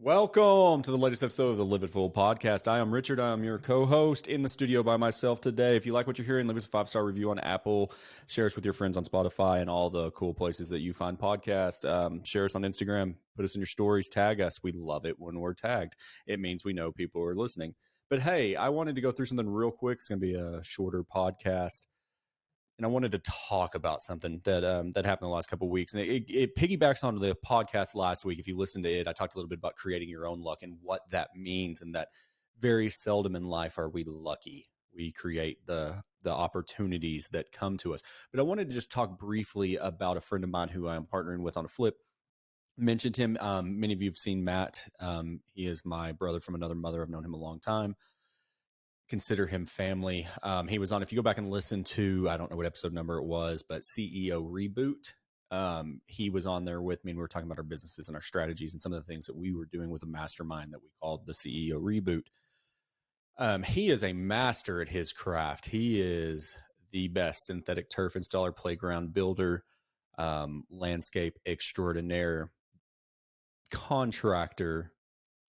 Welcome to the latest episode of the Live It Full podcast. I am Richard. I am your co-host in the studio by myself today. If you like what you're hearing, leave us a 5-star review on Apple. Share us with your friends on Spotify and all the cool places that you find podcasts. Share us on Instagram. Put us in your stories. Tag us. We love it when we're tagged. It means we know people are listening. But hey, I wanted to go through something real quick. It's going to be a shorter podcast. And I wanted to talk about something that happened the last couple of weeks, and it piggybacks on the podcast last week. If you listened to it, I talked a little bit about creating your own luck and what that means, and that very seldom in life are we lucky. We create the opportunities that come to us. But I wanted to just talk briefly about a friend of mine who I'm partnering with on a flip. Mentioned him. Many of you have seen Matt. He is my brother from another mother. I've known him a long time. Consider him family. He was on, if you go back and listen to, I don't know what episode number it was, but CEO Reboot. He was on there with me, and we were talking about our businesses and our strategies and some of the things that we were doing with a mastermind that we called the CEO Reboot. He is a master at his craft. He is the best synthetic turf installer, playground builder, landscape extraordinaire, contractor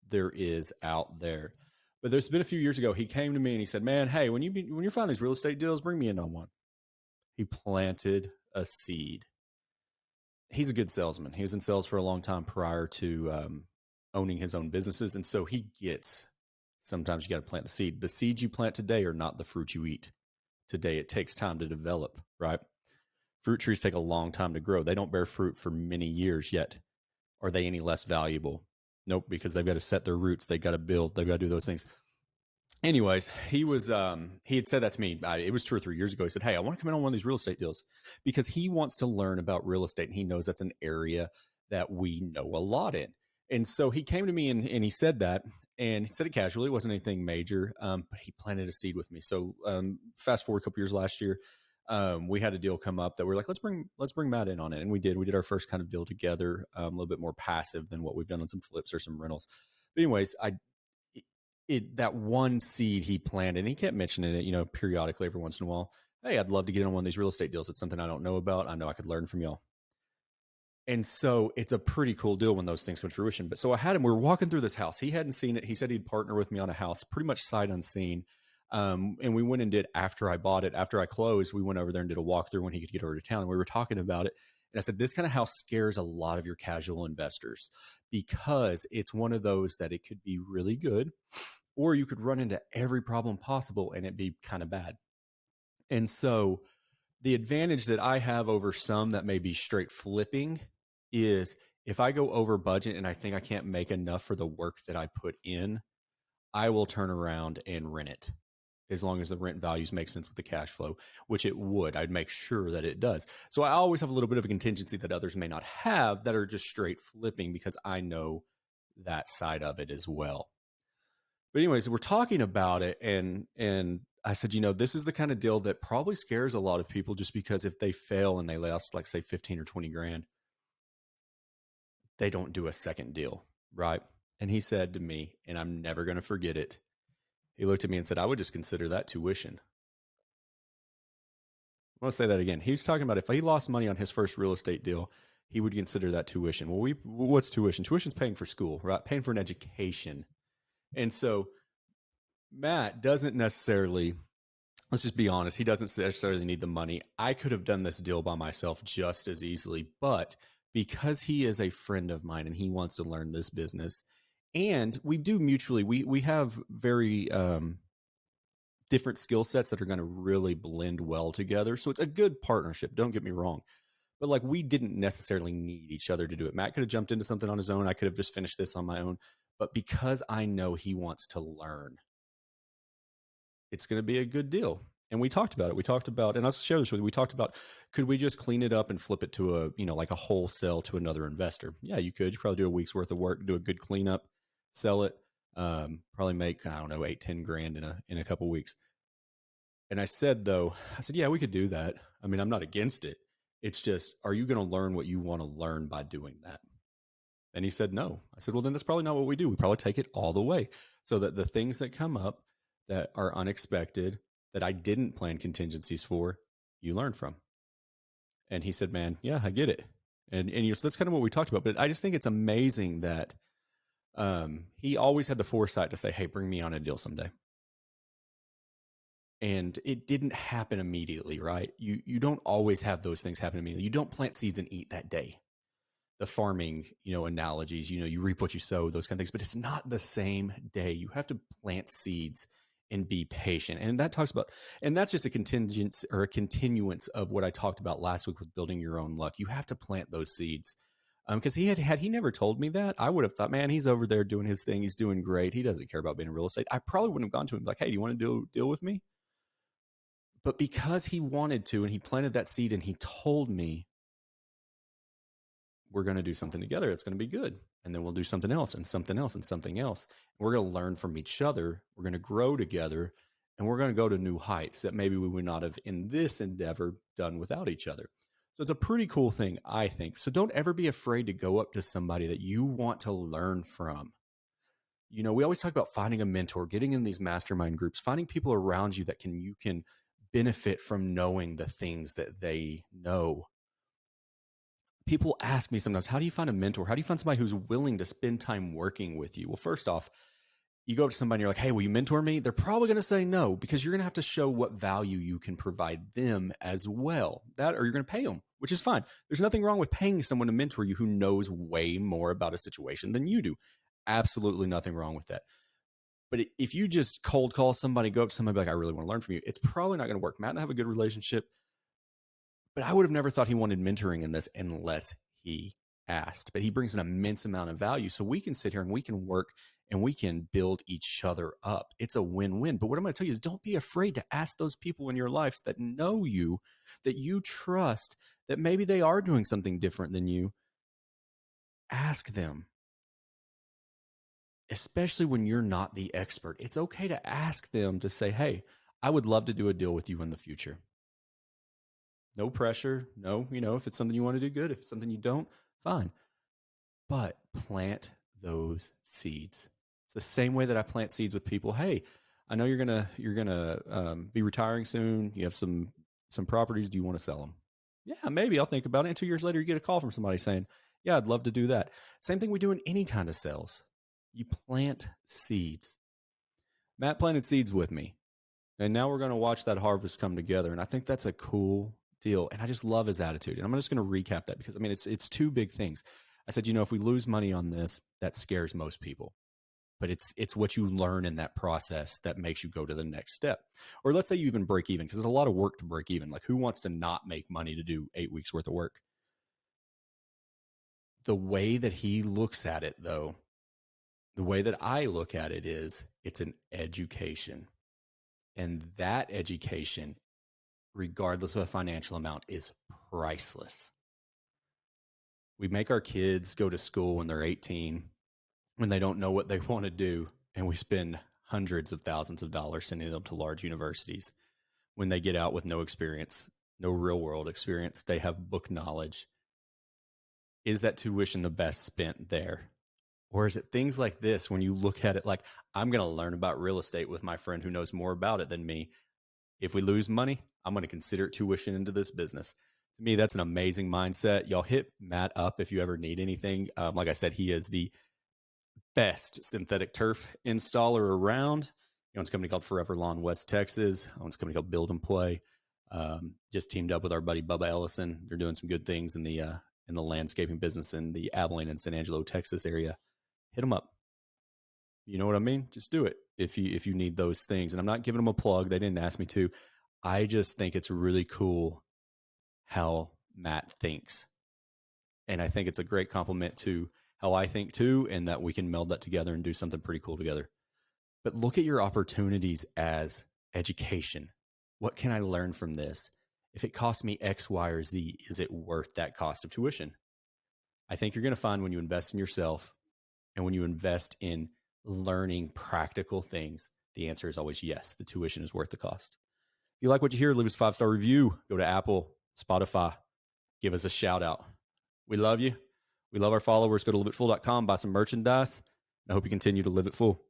there is out there. But there's been a few years ago, he came to me and he said, man, hey, when you're finding these real estate deals, bring me in on one. He planted a seed. He's a good salesman. He was in sales for a long time prior to owning his own businesses. And so he gets, sometimes you got to plant the seed. The seeds you plant today are not the fruit you eat today. It takes time to develop, right? Fruit trees take a long time to grow. They don't bear fruit for many years yet. Are they any less valuable? Nope, because they've got to set their roots. They've got to build. They've got to do those things. Anyways, he had said that to me. It was 2 or 3 years ago. He said, hey, I want to come in on one of these real estate deals because he wants to learn about real estate. And he knows that's an area that we know a lot in. And so he came to me and he said that, and he said it casually. It wasn't anything major, but he planted a seed with me. So fast forward a couple years last year, we had a deal come up that we're like, let's bring Matt in on it. And we did our first kind of deal together, a little bit more passive than what we've done on some flips or some rentals. But anyways, that one seed he planted, and he kept mentioning it, periodically every once in a while. Hey, I'd love to get on one of these real estate deals. It's something I don't know about. I know I could learn from y'all. And so it's a pretty cool deal when those things come to fruition. But so I had him, we were walking through this house. He hadn't seen it. He said he'd partner with me on a house, pretty much sight unseen. And we went and did, after I bought it, after I closed, we went over there and did a walkthrough when he could get over to town. And we were talking about it. And I said, this kind of house scares a lot of your casual investors because it's one of those that it could be really good, or you could run into every problem possible and it'd be kind of bad. And so the advantage that I have over some that may be straight flipping is if I go over budget and I think I can't make enough for the work that I put in, I will turn around and rent it as long as the rent values make sense with the cash flow, which it would. I'd make sure that it does. So I always have a little bit of a contingency that others may not have that are just straight flipping because I know that side of it as well. But anyways, we're talking about it, and I said, this is the kind of deal that probably scares a lot of people just because if they fail and they lost, like, say, 15 or 20 grand, they don't do a second deal, right? And he said to me, and I'm never going to forget it, he looked at me and said, I would just consider that tuition. I want to say that again. He's talking about if he lost money on his first real estate deal, he would consider that tuition. Well, what's tuition? Tuition's paying for school, right? Paying for an education. And so Matt doesn't necessarily, let's just be honest, he doesn't necessarily need the money. I could have done this deal by myself just as easily, but because he is a friend of mine and he wants to learn this business, and we do mutually, we have very different skill sets that are going to really blend well together. So it's a good partnership. Don't get me wrong. But like, we didn't necessarily need each other to do it. Matt could have jumped into something on his own. I could have just finished this on my own. But because I know he wants to learn, it's going to be a good deal. And we talked about it. We talked about, and I'll share this with you. We talked about, could we just clean it up and flip it to like a wholesale to another investor? Yeah, you could. You probably do a week's worth of work, do a good cleanup, sell it, probably make, 8-10 grand in a couple weeks. And I said, yeah, we could do that. I mean, I'm not against it. It's just, are you going to learn what you want to learn by doing that? And he said, no. I said, well, then that's probably not what we do. We probably take it all the way so that the things that come up that are unexpected, that I didn't plan contingencies for, you learn from. And he said, man, yeah, I get it. And so that's kind of what we talked about. But I just think it's amazing that He always had the foresight to say, hey, bring me on a deal someday. And it didn't happen immediately, right? You don't always have those things happen immediately. You don't plant seeds and eat that day. The farming, analogies, you reap what you sow, those kind of things, but it's not the same day. You have to plant seeds and be patient. And that talks about, and that's just a contingent or a continuance of what I talked about last week with building your own luck. You have to plant those seeds. Because had he never told me that, I would have thought, man, he's over there doing his thing. He's doing great. He doesn't care about being in real estate. I probably wouldn't have gone to him like, hey, do you want to do a deal with me? But because he wanted to, and he planted that seed, and he told me, we're going to do something together. It's going to be good. And then we'll do something else and something else and something else. We're going to learn from each other. We're going to grow together, and we're going to go to new heights that maybe we would not have in this endeavor done without each other. So it's a pretty cool thing, I think. So don't ever be afraid to go up to somebody that you want to learn from. We always talk about finding a mentor, getting in these mastermind groups, finding people around you that you can benefit from knowing the things that they know. People ask me sometimes, how do you find a mentor? How do you find somebody who's willing to spend time working with you? Well, first off, you go up to somebody and you're like, hey, will you mentor me? They're probably going to say no, because you're going to have to show what value you can provide them as well. That, or you're going to pay them, which is fine. There's nothing wrong with paying someone to mentor you who knows way more about a situation than you do. Absolutely nothing wrong with that. But if you just cold call somebody, go up to somebody like, I really want to learn from you, it's probably not going to work. Matt and I have a good relationship, but I would have never thought he wanted mentoring in this unless he asked. But he brings an immense amount of value. So we can sit here and we can work and we can build each other up. It's a win-win. But what I'm going to tell you is, don't be afraid to ask those people in your lives that know you, that you trust, that maybe they are doing something different than you. Ask them. Especially when you're not the expert. It's okay to ask them to say, hey, I would love to do a deal with you in the future. No pressure. No, if it's something you want to do, good. If it's something you don't, fine. But plant those seeds. It's the same way that I plant seeds with people. Hey, I know you're gonna be retiring soon. You have some properties. Do you want to sell them? Yeah, maybe I'll think about it. And 2 years later, you get a call from somebody saying, yeah, I'd love to do that. Same thing we do in any kind of sales. You plant seeds. Matt planted seeds with me, and now we're going to watch that harvest come together. And I think that's a cool deal. And I just love his attitude. And I'm just going to recap that, because it's two big things. I said, if we lose money on this, that scares most people. But it's what you learn in that process that makes you go to the next step. Or let's say you even break even, because there's a lot of work to break even. Like, who wants to not make money to do 8 weeks worth of work? The way that he looks at it, though, the way that I look at it is, it's an education. And that education, regardless of a financial amount, is priceless. We make our kids go to school when they're 18, when they don't know what they want to do, and we spend hundreds of thousands of dollars sending them to large universities. When they get out with no experience, no real world experience, they have book knowledge. Is that tuition the best spent there? Or is it things like this, when you look at it like, I'm going to learn about real estate with my friend who knows more about it than me. If we lose money, I'm going to consider it tuition into this business. To me, that's an amazing mindset. Y'all hit Matt up if you ever need anything. Like I said, he is the best synthetic turf installer around. He owns a company called Forever Lawn West Texas. Owns a company called Build and Play. Just teamed up with our buddy Bubba Ellison. They're doing some good things in the landscaping business in the Abilene and San Angelo, Texas area. Hit them up. You know what I mean? Just do it if you need those things. And I'm not giving them a plug. They didn't ask me to. I just think it's really cool how Matt thinks. And I think it's a great compliment to how I think too, and that we can meld that together and do something pretty cool together. But look at your opportunities as education. What can I learn from this? If it costs me X, Y, or Z, is it worth that cost of tuition? I think you're going to find when you invest in yourself and when you invest in learning practical things, the answer is always yes. The tuition is worth the cost. If you like what you hear, leave us a 5-star review. Go to Apple, Spotify, give us a shout out. We love you. We love our followers. Go to liveitfull.com, buy some merchandise. I hope you continue to live it full.